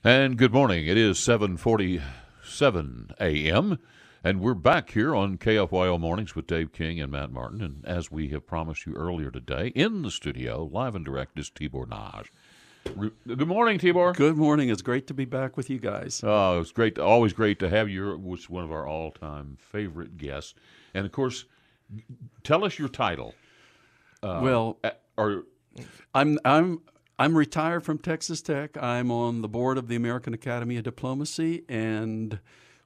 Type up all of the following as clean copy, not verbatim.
And good morning. It is 7:47 a.m., and we're back here on KFYO Mornings with Dave King and Matt Martin. And as we have promised you earlier today, in the studio, live and direct, is Tibor Nagy. Good morning, Tibor. Good morning. It's great to be back with you guys. Oh, it's great. Always great to have you. Was one of our all-time favorite guests. And, of course, tell us your title. I'm retired from Texas Tech. I'm on the board of the American Academy of Diplomacy, and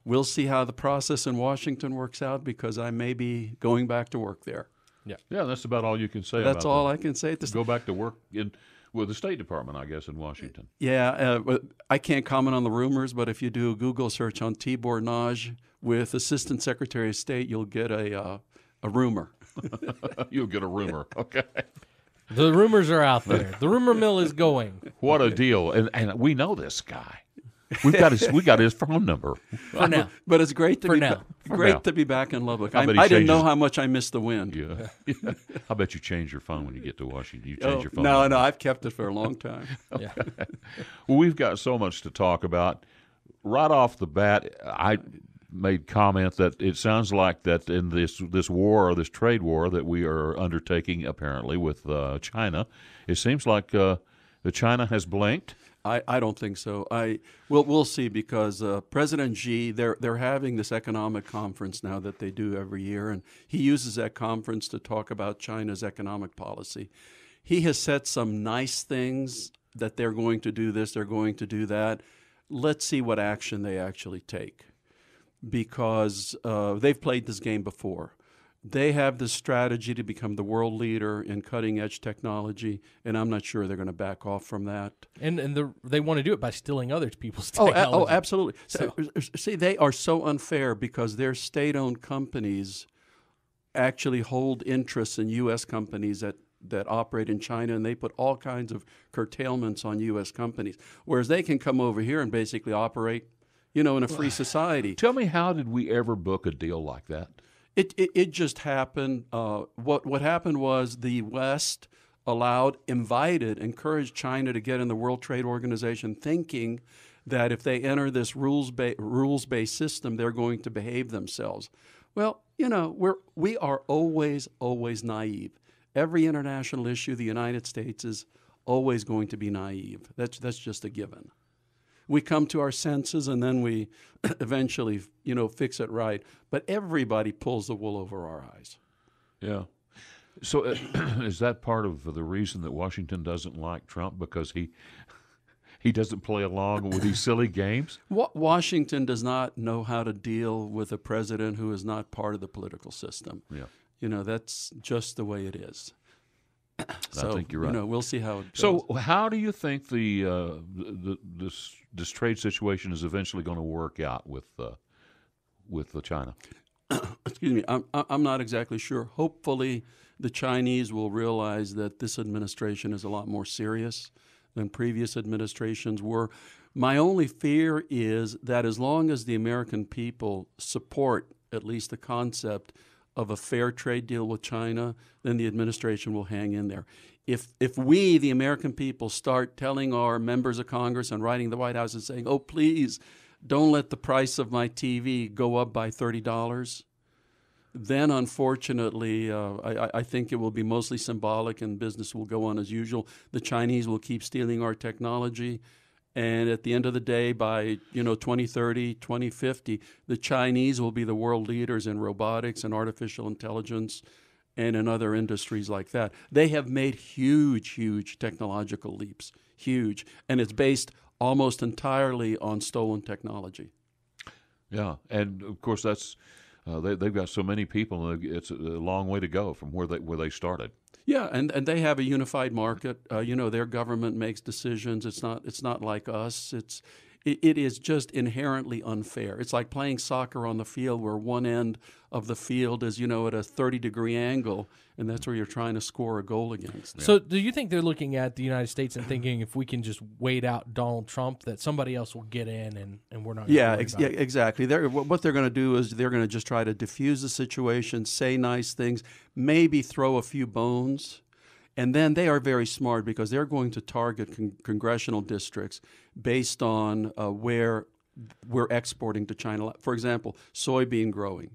we'll see how the process in Washington works out because I may be going back to work there. Yeah, that's about all you can say. That's all I can say. Go back to work with the State Department, I guess, in Washington. Yeah, I can't comment on the rumors, but if you do a Google search on Tibor Nagy with Assistant Secretary of State, you'll get a rumor. You'll get a rumor. Okay. The rumors are out there. The rumor mill is going. What a deal! And we know this guy. We got his phone number for now. But it's great to to be back in Lubbock. I didn't know how much I missed the wind. Yeah. I bet you change your phone when you get to Washington. You change your phone. No, I've kept it for a long time. Okay. Well, we've got so much to talk about. Right off the bat, I made comment that it sounds like that in this war, or this trade war that we are undertaking apparently with China, it seems like China has blinked. I don't think so. We'll see because President Xi, they're having this economic conference now that they do every year, and he uses that conference to talk about China's economic policy. He has said some nice things that they're going to do this, they're going to do that. Let's see what action they actually take, because they've played this game before. They have this strategy to become the world leader in cutting-edge technology, and I'm not sure they're going to back off from that. And they want to do it by stealing other people's technology. Oh, absolutely. See, they are so unfair because their state-owned companies actually hold interests in U.S. companies that operate in China, and they put all kinds of curtailments on U.S. companies, whereas they can come over here and basically operate, in a free society. Tell me, how did we ever book a deal like that? It just happened. What happened was the West encouraged China to get in the World Trade Organization, thinking that if they enter this rules-based system, they're going to behave themselves. Well, we are always naive. Every international issue, the United States is always going to be naive. That's just a given. We come to our senses, and then we eventually, fix it right. But everybody pulls the wool over our eyes. Yeah. So is that part of the reason that Washington doesn't like Trump, because he doesn't play along with these silly games? Washington does not know how to deal with a president who is not part of the political system. Yeah. That's just the way it is. So, I think you're right. We'll see how it goes. So how do you think this trade situation is eventually going to work out with China? Excuse me. I'm not exactly sure. Hopefully, the Chinese will realize that this administration is a lot more serious than previous administrations were. My only fear is that as long as the American people support at least the concept of a fair trade deal with China, then the administration will hang in there. If we, the American people, start telling our members of Congress and writing the White House and saying, oh, please, don't let the price of my TV go up by $30, then unfortunately, I think it will be mostly symbolic and business will go on as usual. The Chinese will keep stealing our technology. And at the end of the day, by 2030, 2050, the Chinese will be the world leaders in robotics and artificial intelligence and in other industries like that. They have made huge technological leaps, huge. And it's based almost entirely on stolen technology. Yeah, and of course that's they've got so many people. It's a long way to go from where they started. Yeah, and they have a unified market. Their government makes decisions. It's not like us. It is just inherently unfair. It's like playing soccer on the field where one end of the field is, at a 30-degree angle, and that's where you're trying to score a goal against. So do you think they're looking at the United States and thinking if we can just wait out Donald Trump, that somebody else will get in and we're not going to Yeah, exactly. What they're going to do is they're going to just try to diffuse the situation, say nice things, maybe throw a few bones. And then they are very smart because they're going to target congressional districts based on where we're exporting to China. For example, soybean growing,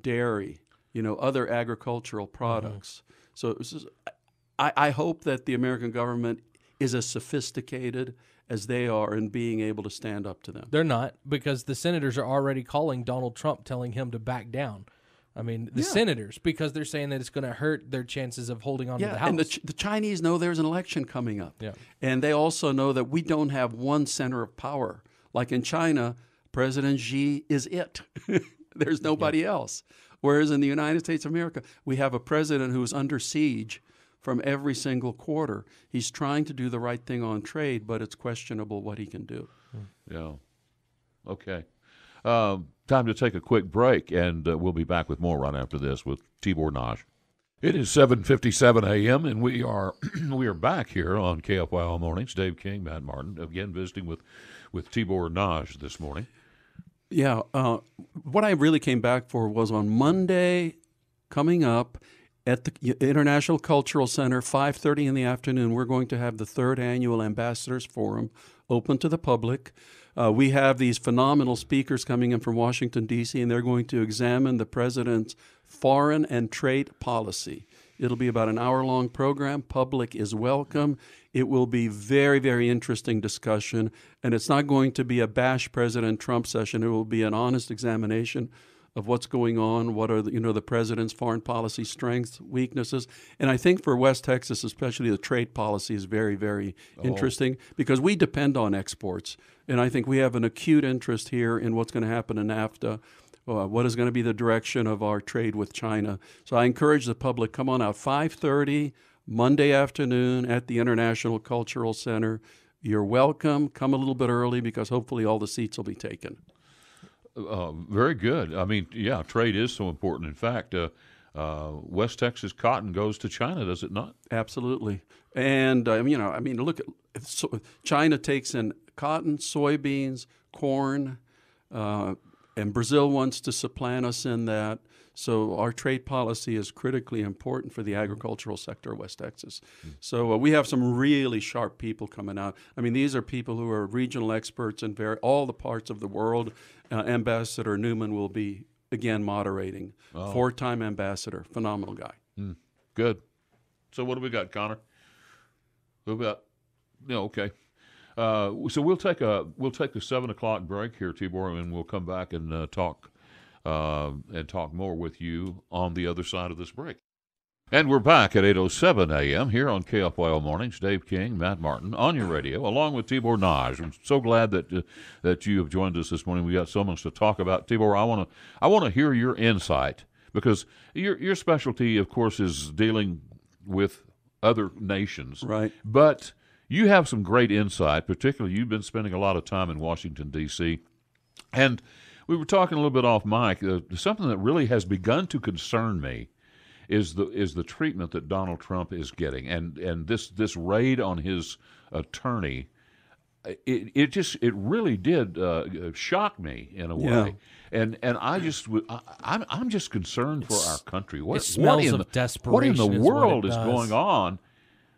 dairy, other agricultural products. So I hope that the American government is as sophisticated as they are in being able to stand up to them. They're not, because the senators are already calling Donald Trump, telling him to back down. I mean, the senators, because they're saying that it's going to hurt their chances of holding on to the House. And the Chinese know there's an election coming up. Yeah. And they also know that we don't have one center of power. Like in China, President Xi is it. There's nobody else. Whereas in the United States of America, we have a president who is under siege from every single quarter. He's trying to do the right thing on trade, but it's questionable what he can do. Yeah. Okay. Time to take a quick break, and we'll be back with more right after this with Tibor Nagy. It is 7:57 a.m., and we are back here on KFYO Mornings. Dave King, Matt Martin, again visiting with Tibor Nagy this morning. Yeah. What I really came back for was on Monday coming up at the International Cultural Center, 5:30 in the afternoon, we're going to have the 3rd Annual Ambassadors Forum open to the public. We have these phenomenal speakers coming in from Washington, D.C., and they're going to examine the president's foreign and trade policy. It'll be about an hour-long program. Public is welcome. It will be very, very interesting discussion, and it's not going to be a bash President Trump session. It will be an honest examination of what's going on, what are the president's foreign policy strengths, weaknesses. And I think for West Texas, especially, the trade policy is very, very interesting because we depend on exports. And I think we have an acute interest here in what's going to happen in NAFTA, what is going to be the direction of our trade with China. So I encourage the public, come on out, 5:30 Monday afternoon at the International Cultural Center. You're welcome. Come a little bit early because hopefully all the seats will be taken. Very good. I mean, yeah, trade is so important. In fact, West Texas cotton goes to China, does it not? Absolutely. And, look, China takes in cotton, soybeans, corn, and Brazil wants to supplant us in that. So our trade policy is critically important for the agricultural sector of West Texas. So we have some really sharp people coming out. I mean, these are people who are regional experts in all the parts of the world. Ambassador Newman will be, again, moderating. 4-time ambassador, phenomenal guy. Good. So what do we got, Connor? What we got? Okay. So we'll take the 7 o'clock break here, Tibor, and we'll come back and talk more with you on the other side of this break. And we're back at 8:07 a.m. here on KFYO Mornings. Dave King, Matt Martin on your radio, along with Tibor Nagy. I'm so glad that you have joined us this morning. We got so much to talk about. Tibor, I want to hear your insight because your specialty, of course, is dealing with other nations. Right. But you have some great insight. Particularly, you've been spending a lot of time in Washington, D.C., and we were talking a little bit off mic. Something that really has begun to concern me is the treatment that Donald Trump is getting, and this raid on his attorney. It really did shock me in a way, and I'm just concerned for our country. What in the world is going on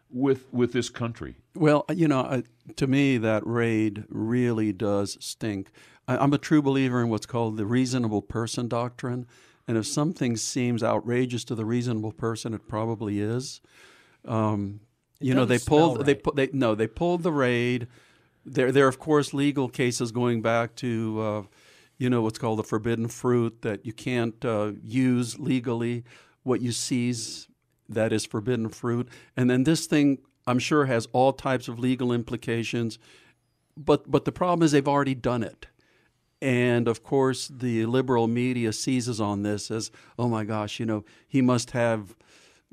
with this country? Well, to me, that raid really does stink. I'm a true believer in what's called the reasonable person doctrine. And if something seems outrageous to the reasonable person, it probably is. They pulled the raid. There are, of course, legal cases going back to what's called the forbidden fruit, that you can't use legally what you seize that is forbidden fruit. And then this thing, I'm sure, has all types of legal implications. But the problem is they've already done it. And, of course, the liberal media seizes on this as, oh, my gosh, he must have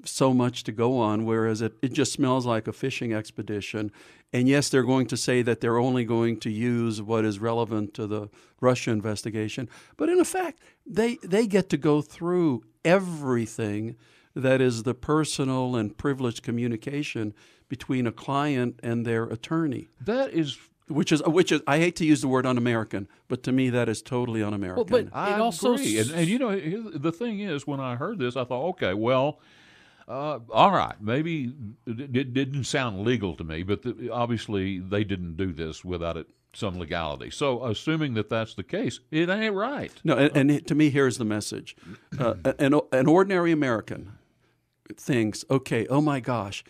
so much to go on, whereas it just smells like a fishing expedition. And, yes, they're going to say that they're only going to use what is relevant to the Russia investigation. But, in effect, they get to go through everything that is the personal and privileged communication between a client and their attorney. That is... Which is I hate to use the word un-American, but to me that is totally un-American. Well, but I agree. And the thing is, when I heard this, I thought, okay, well, All right, maybe it didn't sound legal to me, but obviously they didn't do this without some legality. So, assuming that that's the case, it ain't right. No, and to me, here's the message: an ordinary American thinks, okay, oh my gosh,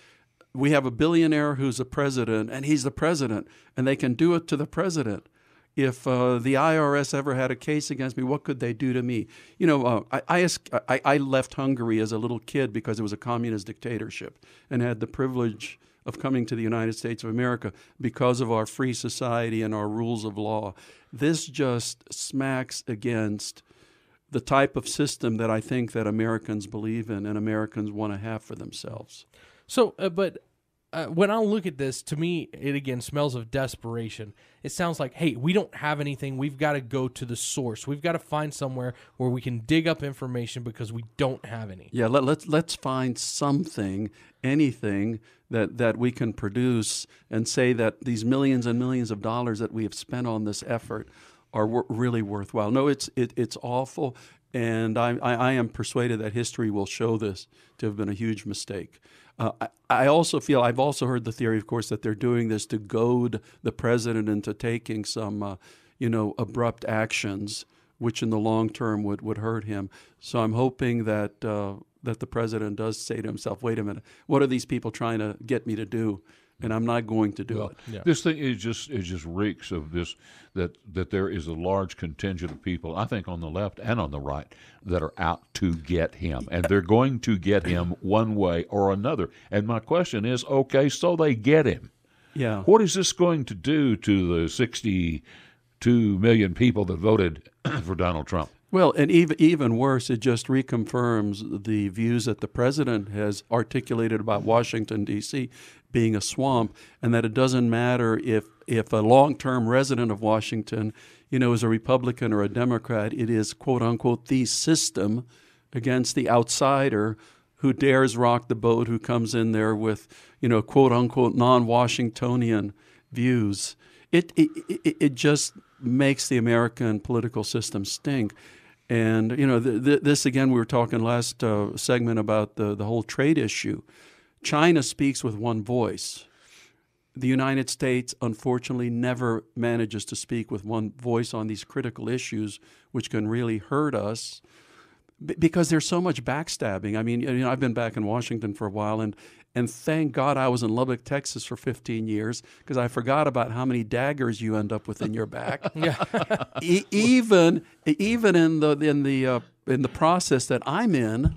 we have a billionaire who's a president, and he's the president, and they can do it to the president. If the IRS ever had a case against me, what could they do to me? You know, I left Hungary as a little kid because it was a communist dictatorship, and had the privilege of coming to the United States of America because of our free society and our rules of law. This just smacks against the type of system that I think that Americans believe in and Americans want to have for themselves. So, but when I look at this, to me, it again smells of desperation. It sounds like, hey, we don't have anything. We've got to go to the source. We've got to find somewhere where we can dig up information because we don't have any. Yeah, let's find something, anything that we can produce and say that these millions and millions of dollars that we have spent on this effort are really worthwhile. No, it's awful, and I am persuaded that history will show this to have been a huge mistake. I also feel, I've also heard the theory, of course, that they're doing this to goad the president into taking some, abrupt actions, which in the long term would hurt him. So I'm hoping that the president does say to himself, wait a minute, what are these people trying to get me to do? And I'm not going to do it. Yeah. This thing is just reeks of this, that there is a large contingent of people, I think on the left and on the right, that are out to get him. And they're going to get him one way or another. And my question is, okay, so they get him. Yeah. What is this going to do to the 62 million people that voted for Donald Trump? Well, and even worse, it just reconfirms the views that the president has articulated about Washington, D.C. being a swamp, and that it doesn't matter if a long-term resident of Washington, is a Republican or a Democrat. It is, quote unquote, the system against the outsider who dares rock the boat, who comes in there with, quote unquote, non-Washingtonian views. It just makes the American political system stink. And, this, again, we were talking last segment about the whole trade issue. China speaks with one voice. The United States, unfortunately, never manages to speak with one voice on these critical issues, which can really hurt us because there's so much backstabbing. I mean, I've been back in Washington for a while, and thank God I was in Lubbock, Texas for 15 years because I forgot about how many daggers you end up with in your back. Yeah. Even in the process that I'm in,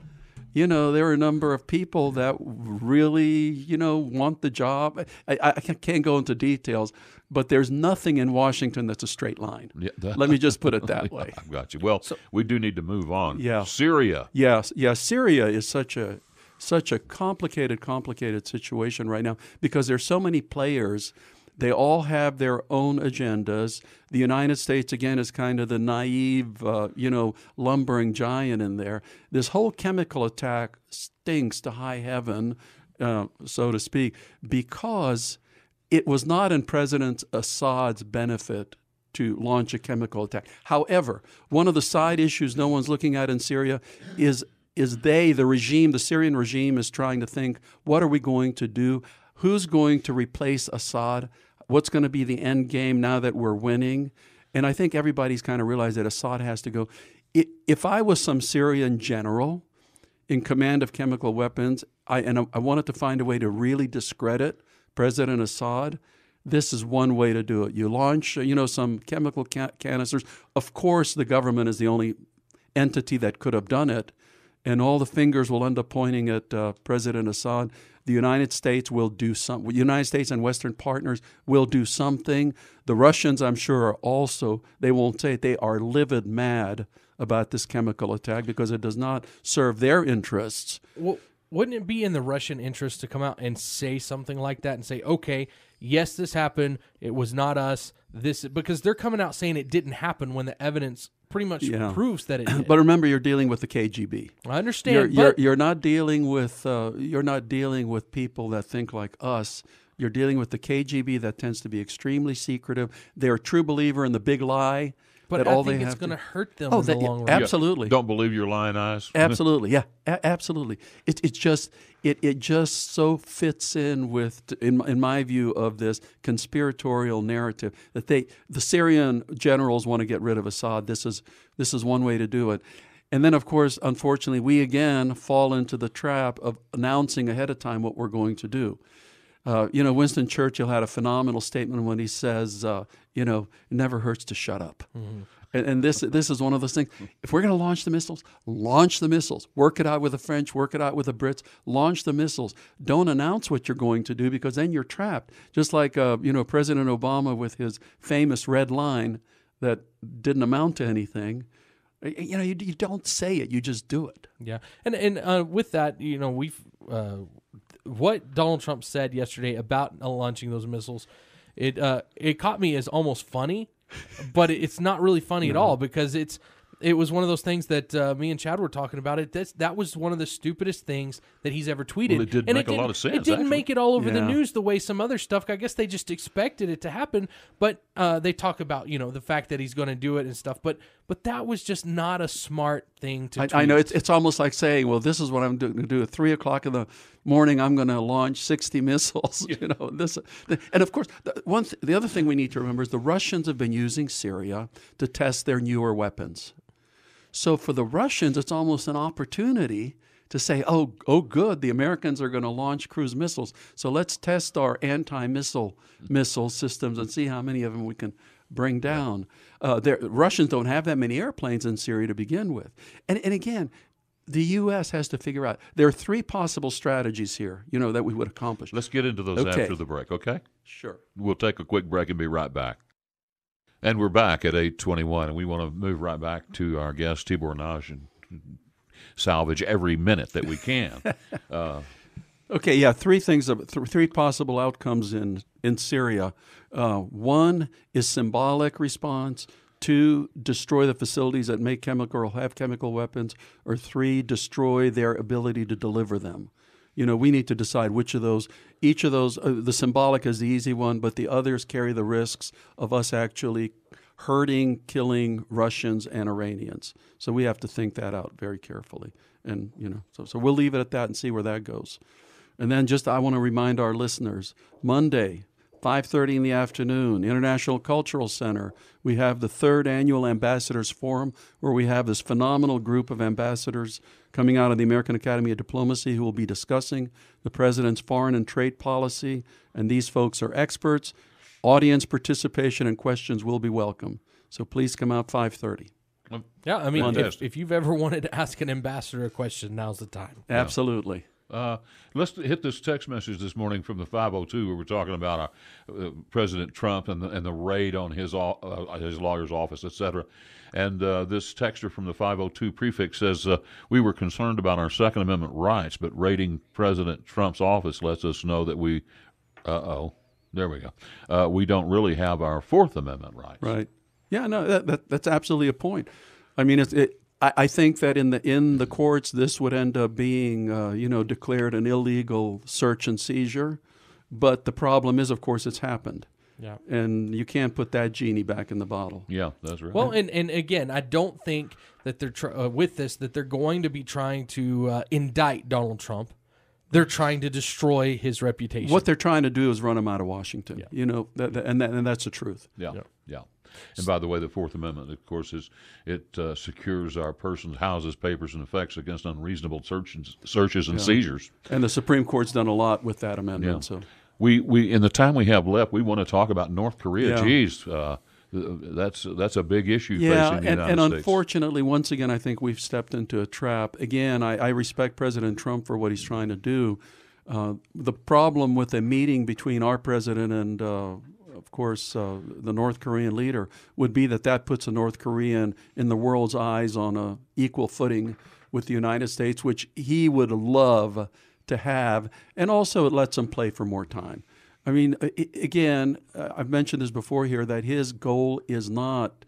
there are a number of people that really, want the job. I can't go into details, but there's nothing in Washington that's a straight line. Yeah, let me just put it that way. I've got you. Well, we do need to move on. Yeah. Syria. Yes. Yeah. Syria is such a complicated situation right now because there's so many players. They all have their own agendas. The United States, again, is kind of the naive, lumbering giant in there. This whole chemical attack stinks to high heaven, so to speak, because it was not in President Assad's benefit to launch a chemical attack. However, one of the side issues no one's looking at in Syria is the regime, the Syrian regime is trying to think, what are we going to do? Who's going to replace Assad? What's going to be the end game now that we're winning? And I think everybody's kind of realized that Assad has to go. If I was some Syrian general in command of chemical weapons, I wanted to find a way to really discredit President Assad, this is one way to do it. You launch, some chemical canisters. Of course, the government is the only entity that could have done it, and all the fingers will end up pointing at President Assad. The United States will do something. The United States and Western partners will do something. The Russians, I'm sure, are also, they won't say it, they are livid mad about this chemical attack because it does not serve their interests. Well, wouldn't it be in the Russian interest to come out and say something like that and say, okay, yes, this happened. It was not us. Because they're coming out saying it didn't happen when the evidence pretty much proves that it did. But remember, you're dealing with the KGB. I understand. You're not dealing with people that think like us. You're dealing with the KGB that tends to be extremely secretive. They're a true believer in the big lie. But that I all think they it's have going to to hurt them in the long run. absolutely. Don't believe your lying eyes. Absolutely, yeah, absolutely. It just so fits in with, in my view, of this conspiratorial narrative that the Syrian generals want to get rid of Assad. This is one way to do it. And then, of course, unfortunately, we again fall into the trap of announcing ahead of time what we're going to do. Winston Churchill had a phenomenal statement when he says, it never hurts to shut up. Mm-hmm. And this is one of those things. If we're going to launch the missiles, launch the missiles. Work it out with the French, work it out with the Brits. Launch the missiles. Don't announce what you're going to do, because then you're trapped. Just like President Obama with his famous red line that didn't amount to anything. You don't say it, you just do it. Yeah, and with that, we've what Donald Trump said yesterday about launching those missiles, it caught me as almost funny, but it's not really funny at all, because it was one of those things that me and Chad were talking about. That was one of the stupidest things that he's ever tweeted. Well, it did make a lot of sense. It didn't actually make it all over the news the way some other stuff. I guess they just expected it to happen. But they talk about the fact that he's going to do it and stuff. But that was just not a smart thing to tweet. I know it's almost like saying, well, this is what I'm going to do at 3 o'clock in the morning. I'm going to launch 60 missiles. And of course, the other thing we need to remember is the Russians have been using Syria to test their newer weapons. So for the Russians, it's almost an opportunity to say, oh, good, the Americans are going to launch cruise missiles. So let's test our anti-missile systems and see how many of them we can bring down. Russians don't have that many airplanes in Syria to begin with. And again, the U.S. has to figure out, there are 3 possible strategies here, that we would accomplish. Let's get into those after the break, okay? Sure. We'll take a quick break and be right back. And we're back at 8:21, and we want to move right back to our guest, Tibor Nagy, and salvage every minute that we can. Okay, yeah, 3 things, 3 possible outcomes in Syria. 1 is symbolic response. 2, destroy the facilities that make chemical or have chemical weapons. Or 3, destroy their ability to deliver them. We need to decide which of those. Each of those, the symbolic is the easy one, but the others carry the risks of us actually hurting, killing Russians and Iranians. So we have to think that out very carefully. And, so we'll leave it at that and see where that goes. And then I want to remind our listeners, Monday, 5:30 in the afternoon, International Cultural Center, we have the 3rd Annual Ambassadors Forum, where we have this phenomenal group of ambassadors coming out of the American Academy of Diplomacy who will be discussing the president's foreign and trade policy, and these folks are experts. Audience participation and questions will be welcome. So please come out 5:30. Yeah, I mean, if you've ever wanted to ask an ambassador a question, now's the time. Absolutely. Let's hit this text message this morning from the 502 where we're talking about President Trump and the raid on his lawyer's office, etc. And this texter from the 502 prefix says, we were concerned about our Second Amendment rights, but raiding President Trump's office lets us know that we don't really have our Fourth Amendment rights. Right. Yeah, no, that's absolutely a point. I mean, I think that in the courts, this would end up being, declared an illegal search and seizure. But the problem is, of course, it's happened. Yeah. And you can't put that genie back in the bottle. Yeah, that's right. Well, and again, I don't think that they're with this that they're going to be trying to indict Donald Trump. They're trying to destroy his reputation. What they're trying to do is run him out of Washington. Yeah. And that's the truth. Yeah. And by the way, the Fourth Amendment, of course, secures our persons, houses, papers, and effects against unreasonable searches and seizures. And the Supreme Court's done a lot with that amendment. Yeah. So we in the time we have left, we want to talk about North Korea. Yeah. Geez, that's a big issue facing the United States. And unfortunately, once again, I think we've stepped into a trap. Again, I respect President Trump for what he's trying to do. The problem with a meeting between our president and of course, the North Korean leader would be that puts a North Korean in the world's eyes on an equal footing with the United States, which he would love to have, and also it lets him play for more time. I mean, again, I've mentioned this before here, that his goal is not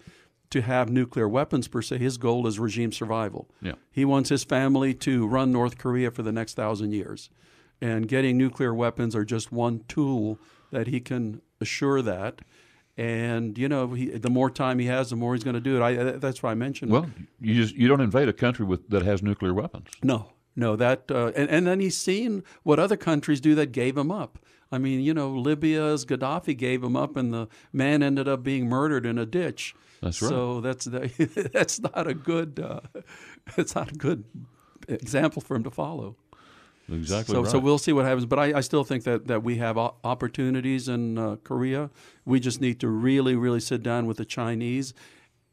to have nuclear weapons per se. His goal is regime survival. Yeah. He wants his family to run North Korea for the next 1,000 years. And getting nuclear weapons are just one tool that he can assure that. And the more time he has, the more he's going to do it. That's why I mentioned. Well, you don't invade a country that has nuclear weapons. No, that and then he's seen what other countries do that gave him up. I mean, Libya's Gaddafi gave him up, and the man ended up being murdered in a ditch. That's right. So that's not a good it's not a good example for him to follow. Exactly right. So we'll see what happens. But I still think that we have opportunities in Korea. We just need to really, really sit down with the Chinese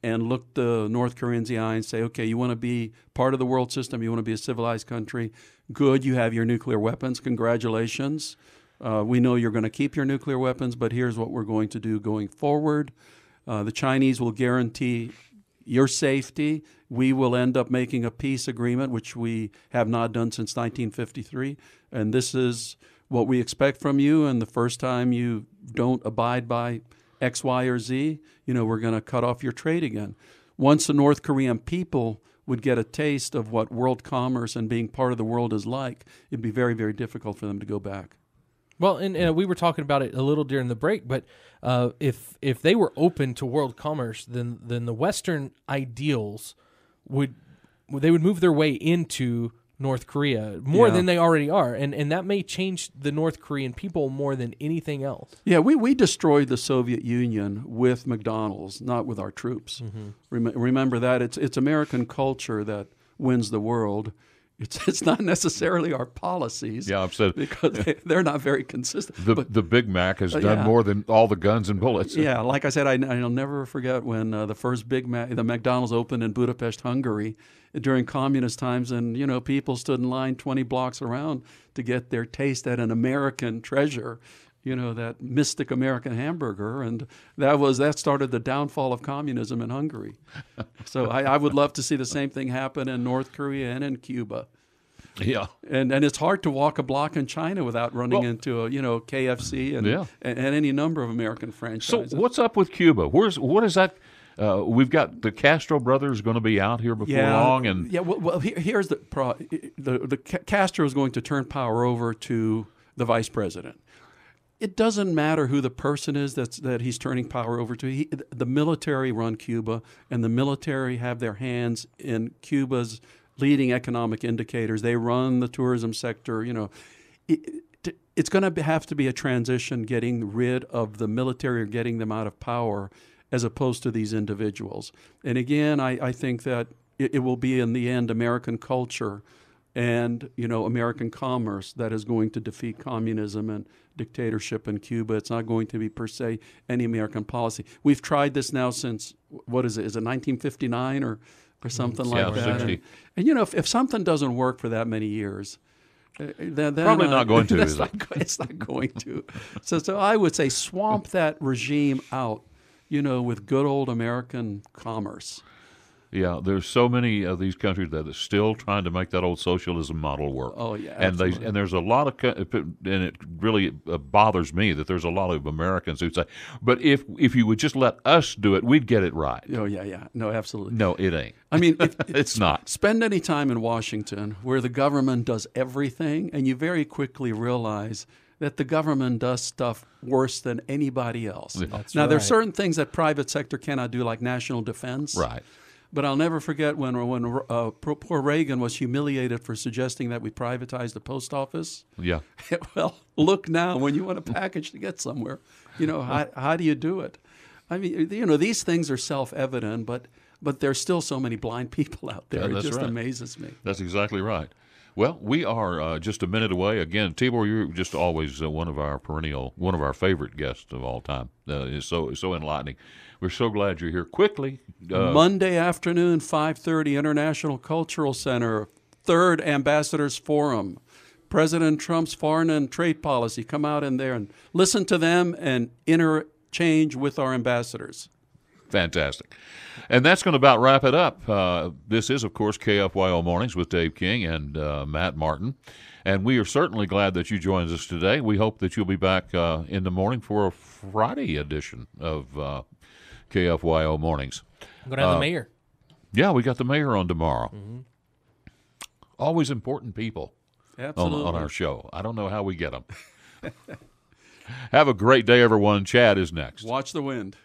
and look the North Koreans in the eye and say, okay, you want to be part of the world system, you want to be a civilized country, good, you have your nuclear weapons, congratulations. We know you're going to keep your nuclear weapons, but here's what we're going to do going forward. The Chinese will guarantee your safety. We will end up making a peace agreement, which we have not done since 1953. And this is what we expect from you. And the first time you don't abide by X, Y, or Z, we're going to cut off your trade again. Once the North Korean people would get a taste of what world commerce and being part of the world is like, it'd be very, very difficult for them to go back. Well, and we were talking about it a little during the break, but if they were open to world commerce, then the Western ideals would move their way into North Korea more than they already are, and that may change the North Korean people more than anything else. Yeah, we destroyed the Soviet Union with McDonald's, not with our troops. Mm-hmm. Remember that it's American culture that wins the world. It's not necessarily our policies. Yeah, I've said because they're not very consistent. The Big Mac has done more than all the guns and bullets. Yeah, like I said, I'll never forget when the first Big Mac, the McDonald's opened in Budapest, Hungary, during communist times, and people stood in line 20 blocks around to get their taste at an American treasure. That mystic American hamburger, and that started the downfall of communism in Hungary. So I would love to see the same thing happen in North Korea and in Cuba. Yeah, and it's hard to walk a block in China without running into a KFC and any number of American franchises. So what's up with Cuba? What is that? We've got the Castro brothers going to be out here before long, and here's the Castro is going to turn power over to the vice president. It doesn't matter who the person is that he's turning power over to. The military run Cuba, and the military have their hands in Cuba's leading economic indicators. They run the tourism sector. It's going to have to be a transition getting rid of the military or getting them out of power as opposed to these individuals. And again, I think that it will be in the end American culture and American commerce that is going to defeat communism and dictatorship in Cuba. It's not going to be per se any American policy. We've tried this now since, what is it? Is it 1959 or something like that? And if something doesn't work for that many years, then probably not going to. It's not going to. So I would say swamp that regime out, with good old American commerce. Yeah, there's so many of these countries that are still trying to make that old socialism model work. Oh yeah, and there's a lot of, and it really bothers me that there's a lot of Americans who say, "But if you would just let us do it, we'd get it right." Oh yeah, no, absolutely. No, it ain't. I mean, it's not. Spend any time in Washington where the government does everything, and you very quickly realize that the government does stuff worse than anybody else. Yeah. There's certain things that private sector cannot do, like national defense. Right. But I'll never forget when poor Reagan was humiliated for suggesting that we privatize the post office. Yeah. Well, look now, when you want a package to get somewhere, how do you do it? I mean, these things are self-evident, but there's still so many blind people out there. It just amazes me. That's exactly right. Well, we are just a minute away. Again, Tibor, you're just always one of our favorite guests of all time. It's so enlightening. We're so glad you're here. Quickly, Monday afternoon, 5:30, International Cultural Center, 3rd Ambassadors Forum. President Trump's foreign and trade policy. Come out in there and listen to them and interchange with our ambassadors. Fantastic. And that's going to about wrap it up. This is, of course, KFYO Mornings with Dave King and Matt Martin. And we are certainly glad that you joined us today. We hope that you'll be back in the morning for a Friday edition of KFYO Mornings. I'm going to have the mayor. Yeah, we got the mayor on tomorrow. Mm-hmm. Always important people on our show. I don't know how we get them. Have a great day, everyone. Chad is next. Watch the wind.